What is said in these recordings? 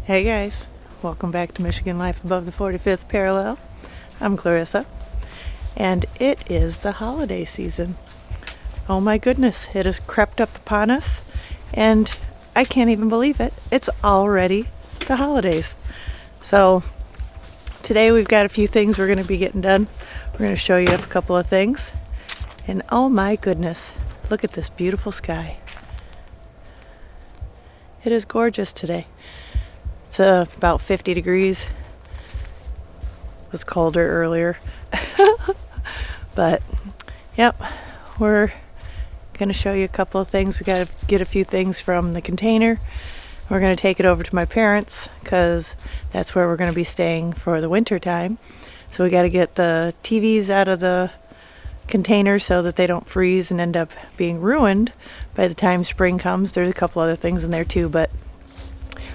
Hey guys, welcome back to Michigan Life Above the 45th Parallel. I'm Clarissa, and it is the holiday season. Oh my goodness, it has crept up upon us, and I can't even believe it. It's already the holidays. So today we've got a few things we're going to be getting done. We're going to show you a couple of things, and oh my goodness, look at this beautiful sky. It is gorgeous today. It's about 50 degrees. It was colder earlier. But, yep, we're going to show you a couple of things. We got to get a few things from the container. We're going to take it over to my parents because that's where we're going to be staying for the winter time. So we got to get the TVs out of the container so that they don't freeze and end up being ruined by the time spring comes. There's a couple other things in there too, but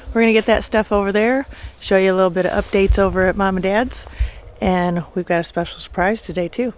we're going to get that stuff over there, show you a little bit of updates over at Mom and Dad's, and we've got a special surprise today too.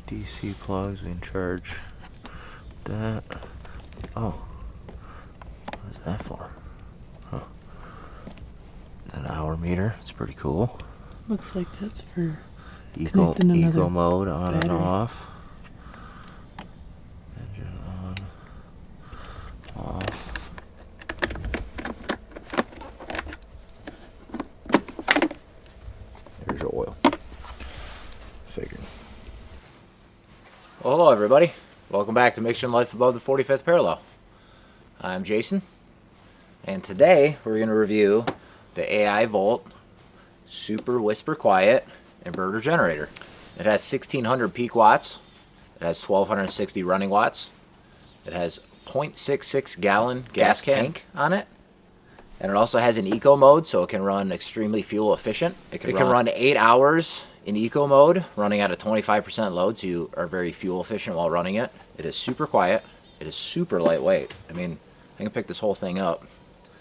DC plugs, we can charge that. Oh, what is that for? Huh. An hour meter, it's pretty cool. Looks like that's for Eco mode on battery. And off. Engine on, off. There's your oil. Figured. Well, hello everybody. Welcome back to Michigan Life Above the 45th Parallel. I'm Jason, and today we're going to review the AIvolt Super Whisper Quiet Inverter Generator. It has 1600 peak watts. It has 1260 running watts. It has 0.66 gallon gas tank on it. And it also has an eco mode, so it can run extremely fuel efficient. It can run 8 hours in eco mode, running at a 25% load, so you are very fuel efficient while running it. It is super quiet. It is super lightweight. I mean, I can pick this whole thing up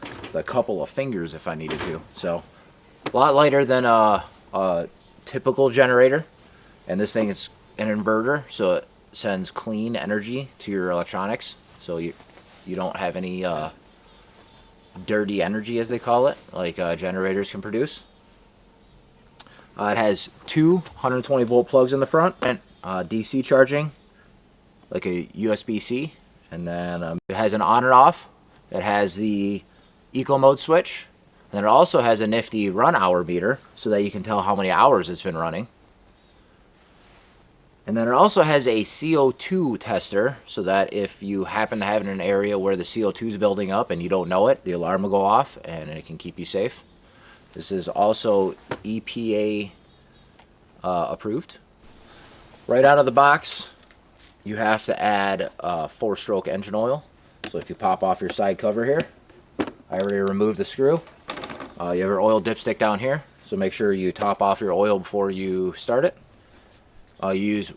with a couple of fingers if I needed to. So, a lot lighter than a typical generator. And this thing is an inverter, so it sends clean energy to your electronics. So you don't have any dirty energy, as they call it, like generators can produce. It has two 120 volt plugs in the front and DC charging, like a USB-C, and then it has an on and off. It has the eco mode switch, and it also has a nifty run hour meter so that you can tell how many hours it's been running. And then it also has a CO2 tester so that if you happen to have it in an area where the CO2 is building up and you don't know it, the alarm will go off and it can keep you safe. This is also EPA approved. Right out of the box, you have to add 4-stroke engine oil. So if you pop off your side cover here, I already removed the screw. You have your oil dipstick down here, so make sure you top off your oil before you start it. You use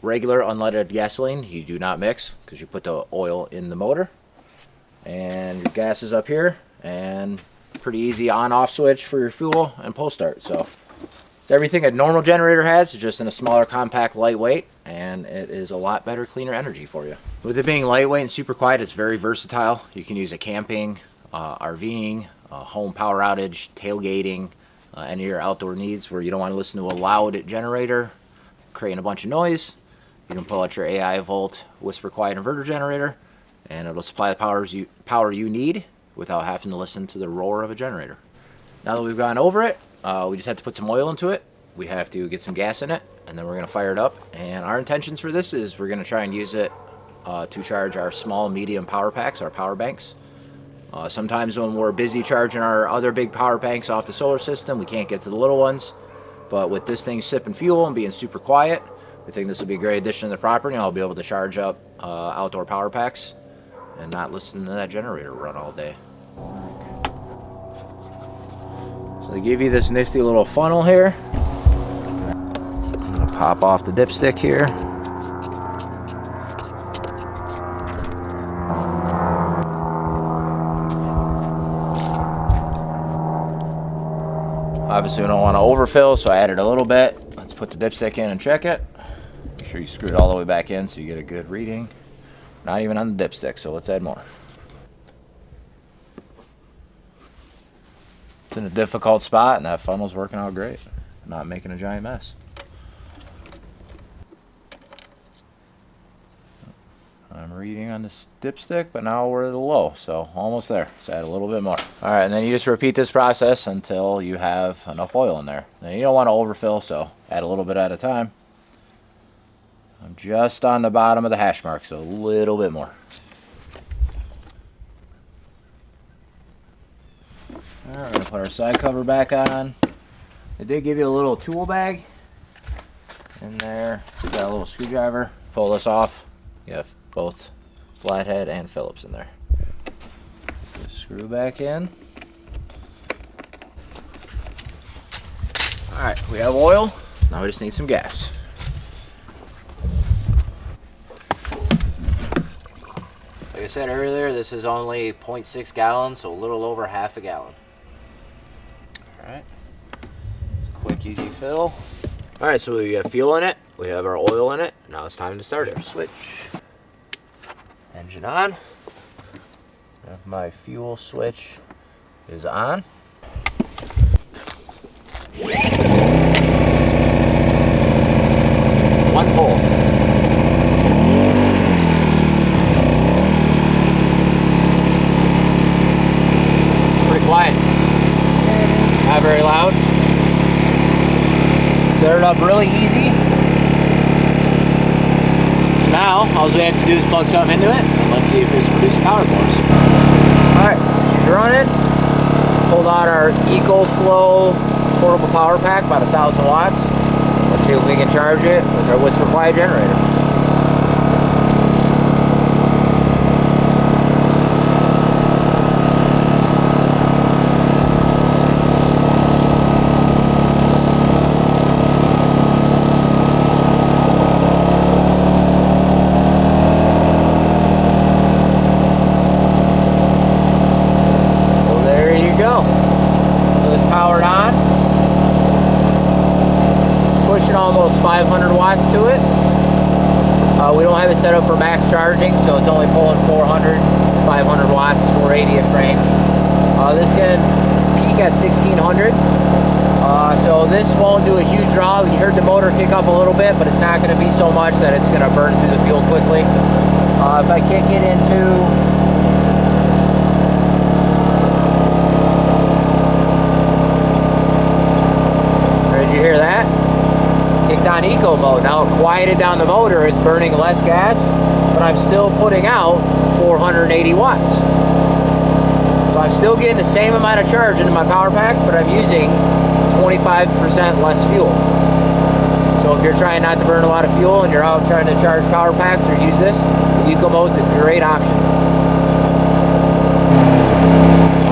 regular unleaded gasoline. You do not mix because you put the oil in the motor. And your gas is up here, and pretty easy on-off switch for your fuel and pull start. So It's everything a normal generator has, it's just in a smaller, compact, lightweight, and it is a lot better, cleaner energy for you. With it being lightweight and super quiet, it's very versatile. You can use it camping, RVing, home power outage, tailgating, any of your outdoor needs where you don't want to listen to a loud generator creating a bunch of noise. You can pull out your AIvolt Whisper Quiet Inverter generator, and it'll supply the power you need without having to listen to the roar of a generator. Now that we've gone over it, we just have to put some oil into it. We have to get some gas in it, and then we're going to fire it up. And our intentions for this is we're going to try and use it to charge our small, medium power packs, our power banks. Sometimes when we're busy charging our other big power banks off the solar system, we can't get to the little ones. But with this thing sipping fuel and being super quiet, we think this will be a great addition to the property. I'll be able to charge up outdoor power packs and not listen to that generator run all day. So they give you this nifty little funnel here. I'm gonna pop off the dipstick here. Obviously we don't want to overfill, so I added a little bit. Let's put the dipstick in and check it. Make sure you screw it all the way back in so you get a good reading. Not even on the dipstick, so let's add more. It's in a difficult spot, and that funnel's working out great. Not making a giant mess. I'm reading on this dipstick, but now we're at a low, so almost there. So add a little bit more. All right, and then you just repeat this process until you have enough oil in there. Now you don't want to overfill, so add a little bit at a time. I'm just on the bottom of the hash mark, so a little bit more. All right, we're gonna put our side cover back on. They did give you a little tool bag in there. You got a little screwdriver. Pull this off. You have both flathead and Phillips in there. Just screw back in. All right, we have oil. Now we just need some gas. Like I said earlier, this is only 0.6 gallons, so a little over half a gallon. All right, quick, easy fill. All right, so we have fuel in it, we have our oil in it. Now it's time to start it. Switch, engine on. My fuel switch is on. One pull. Quiet. Not very loud. Set it up really easy. So now, all we have to do is plug something into it, and let's see if it's producing power for us. Alright, she's running. Pulled out our EcoFlow portable power pack, about 1,000 watts. Let's see if we can charge it with our Whisper Quiet generator. Powered on, pushing almost 500 watts to it. We don't have it set up for max charging, so it's only pulling 400, 500 watts, 480-ish range. This can peak at 1600. So this won't do a huge draw. You heard the motor kick up a little bit, but it's not going to be so much that it's going to burn through the fuel quickly. If I kick it into you hear that? Kicked on eco mode. Now it quieted down the motor. It's burning less gas, but I'm still putting out 480 watts. So I'm still getting the same amount of charge into my power pack, but I'm using 25% less fuel. So if you're trying not to burn a lot of fuel and you're out trying to charge power packs or use this, the eco mode's a great option.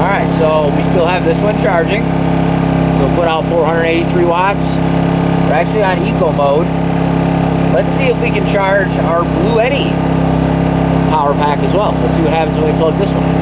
Alright, so we still have this one charging. So put out 483 watts. We're actually on eco mode. Let's see if we can charge our Blue Eddy power pack as well. Let's see what happens when we plug this one in.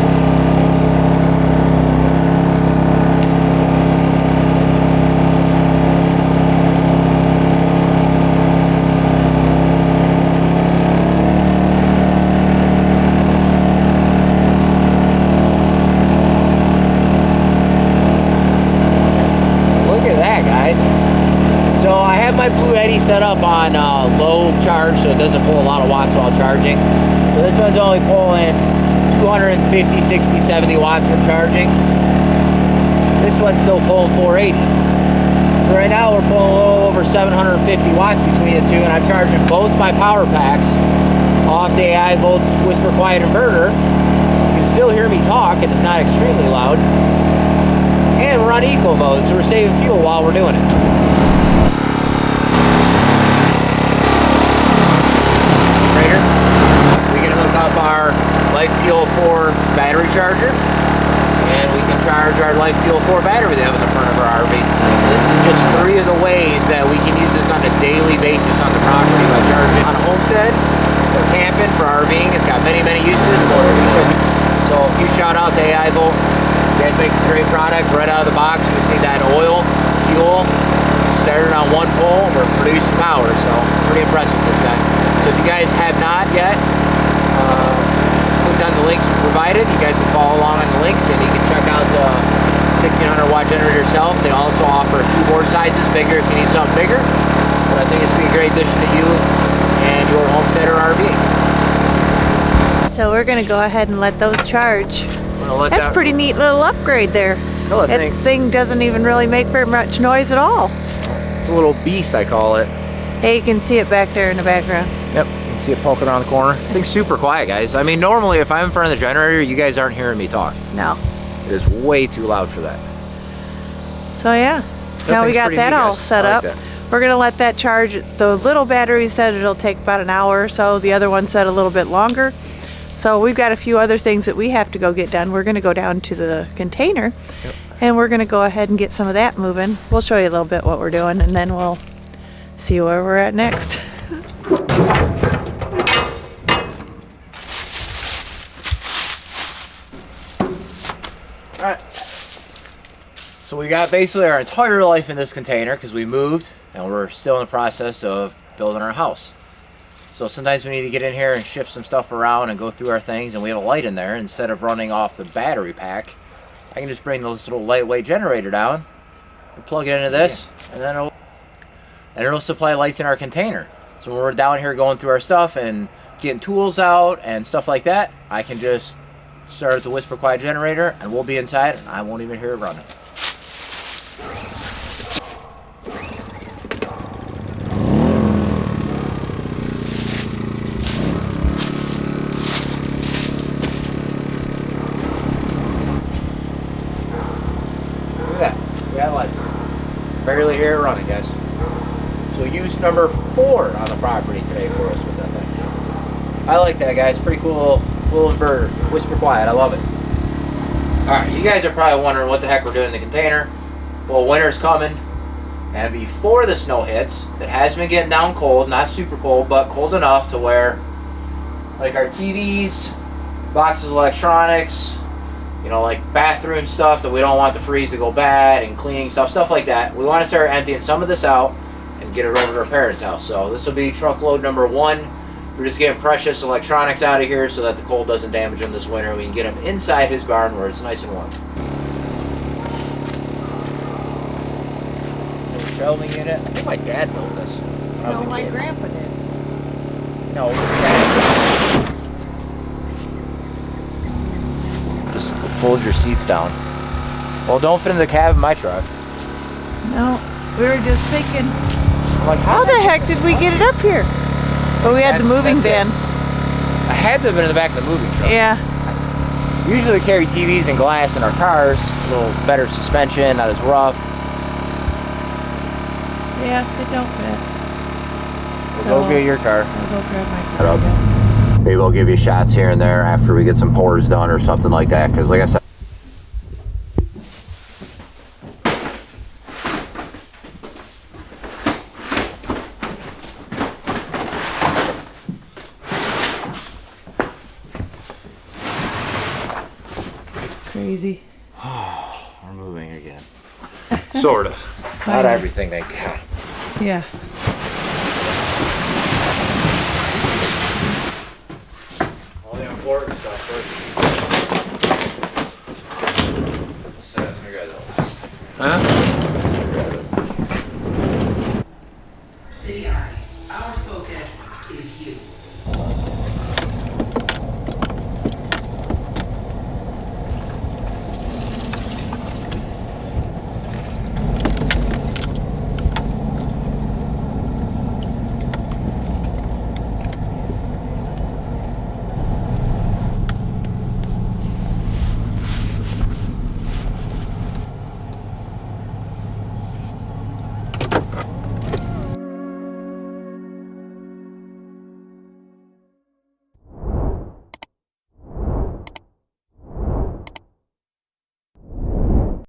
Eddie set up on low charge, so it doesn't pull a lot of watts while charging. So this one's only pulling 250, 60, 70 watts when charging. This one's still pulling 480. So right now we're pulling a little over 750 watts between the two, and I'm charging both my power packs off the AIvolt Whisper Quiet Inverter. You can still hear me talk, and it's not extremely loud. And we're on eco mode, so we're saving fuel while we're doing it. We can hook up our LifePuel 4 battery charger, and we can charge our LifePuel 4 battery we have in the front of our RV. This is just 3 of the ways that we can use this on a daily basis on the property by charging on a homestead or camping for RVing. It's got many, many uses. So huge shout out to AIvolt. You guys make a great product right out of the box. You just need that oil, fuel, started on one pole, and we're producing power. So pretty impressed with this guy. So if you guys have not yet, clicked on the links we provided. You guys can follow along on the links, and you can check out the 1600 watt generator yourself. They also offer a few more sizes, bigger if you need something bigger. But I think this would be a great addition to you and your homestead or RV. So we're gonna go ahead and let those charge. That's a pretty neat little upgrade there. That thing doesn't even really make very much noise at all. It's a little beast, I call it. Hey, you can see it back there in the background. Yep, you can see it poking around the corner. The thing's super quiet, guys. I mean, normally if I'm in front of the generator, you guys aren't hearing me talk. No. It is way too loud for that. So yeah, now we got that all set up. We're gonna let that charge. The little battery said it'll take about an hour or so. The other one said a little bit longer. So we've got a few other things that we have to go get done. We're gonna go down to the container, and we're gonna go ahead and get some of that moving. We'll show you a little bit what we're doing, and then we'll see where we're at next. All right. So we got basically our entire life in this container because we moved, and we're still in the process of building our house. So sometimes we need to get in here and shift some stuff around and go through our things, and we have a light in there. Instead of running off the battery pack, I can just bring this little lightweight generator down and plug it into this, and then it'll supply lights in our container. So when we're down here going through our stuff and getting tools out and stuff like that, I can just start the Whisper Quiet generator, and we'll be inside, and I won't even hear it running. Barely hear it running, guys. So use number 4 on the property today for us with that thing. I like that, guys. Pretty cool little inverter. Whisper Quiet. I love it. Alright, you guys are probably wondering what the heck we're doing in the container. Well, winter's coming, and before the snow hits, it has been getting down cold. Not super cold, but cold enough to where, like our TVs, boxes of electronics, you know, like bathroom stuff that we don't want the freeze to go bad, and cleaning stuff like that. We want to start emptying some of this out and get it over to our parents' house. So this will be truckload number 1. We're just getting precious electronics out of here so that the cold doesn't damage them this winter. We can get them inside his barn where it's nice and warm. Little shelving unit. I think my dad built this. No, my grandpa did. No, it was sad. Just fold your seats down. Well, don't fit in the cab of my truck. No, we were just thinking, Like, how the heck did we get it up here? But we had the moving van. I had to have been in the back of the moving truck. Yeah. Usually we carry TVs and glass in our cars. It's a little better suspension, not as rough. Yeah, it don't fit. We'll go get your car. I'll go grab my car, I guess. Maybe we'll give you shots here and there after we get some pours done or something like that. Because like I said, Crazy. we're moving again. Sort of. Not everything, thank God. Yeah.